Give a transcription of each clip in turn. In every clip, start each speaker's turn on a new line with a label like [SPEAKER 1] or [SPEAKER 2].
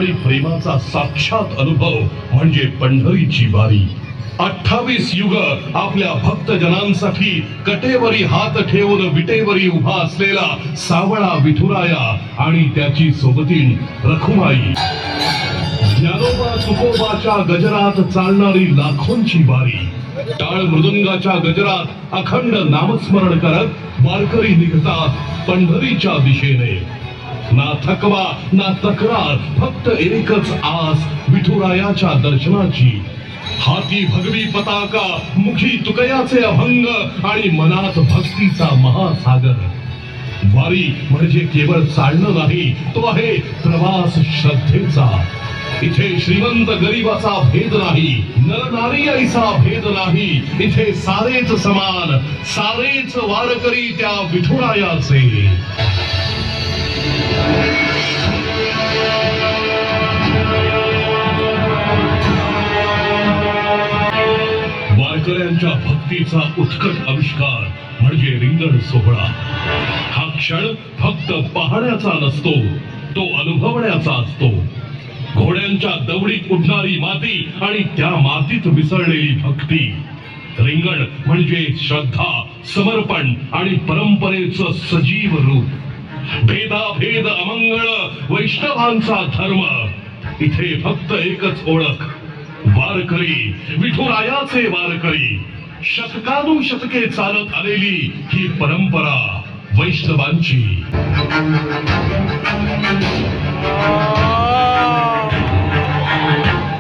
[SPEAKER 1] आणि प्रेमाचा साक्षात अनुभव म्हणजे पंढरीची वारी. 28 युग आपल्या भक्तजनांसाठी कटेवरी हात ठेवून विटेवरी उभा असलेला सावळा विठुराया आणि त्याची सोबतीण रखुमाई. ज्ञानोबा तुकोबाच्या गजरात चालणारी लाखोंची वारी. टाळ मृदुंगाच्या गजरात अखंड नामस्मरण करत वारकरी निघतात पंढरीच्या दिशेने. ना थकवा ना तक्रार, फक्त एकच आस विठुरायाच्या दर्शनाची. हाती भगवी पताका, मुखी तुकयाचे अभंग आणि मनात भक्तीचा महासागर. वारी म्हणजे केवळ चालणं नाही, तो आहे प्रवास श्रद्धेचा. इथे श्रीमंत गरीबाचा भेद नाही, नर नारी ऐसा भेद नाही. इथे सारेच समान, सारेच वारकरी त्या विठुरायाचे. वारकऱ्यांच्या भक्तीचा उत्कट आविष्कार म्हणजे रिंगण सोहळा. हा क्षण फक्त पाहण्याचा नसतो, तो अनुभवण्याचा असतो. घोड्यांच्या दवडीत उडणारी माती आणि त्या मातीत मिसळलेली भक्ती. रिंगण म्हणजे श्रद्धा, समर्पण आणि परंपरेचं सजीव रूप. भेदाभेद अमंगळ वैष्णवांचा धर्म. इथे फक्त एकच ओळख, वारकरी, विठुरायाचे वारकरी. शतकानुशतके चालत आलेली ही परंपरा वैष्णवांची.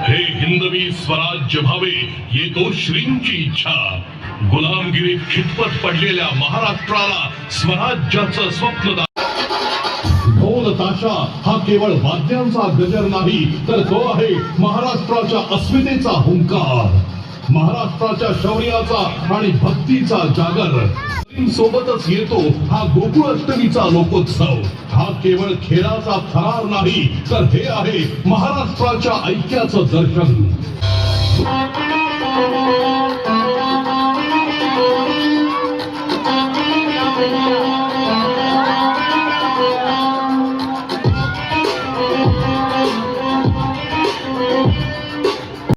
[SPEAKER 1] हे हिंदवी स्वराज्य व्हावे येतो श्रींची इच्छा. गुलामगिरीत खितपत पडलेल्या महाराष्ट्राला स्वराज्याचं स्वप्न. ढोल ताशा हा केवळ वाद्यांचा गजर नाही, तर तो आहे महाराष्ट्राच्या अस्मितेचा हुंकार, महाराष्ट्राच्या शौर्याचा आणि भक्तीचा जागर. सोबतच येतो हा गोकुळ अष्टमीचा लोकोत्सव. हा केवळ खेळाचा थरार नाही, तर हे आहे महाराष्ट्राच्या ऐक्याचं दर्शन.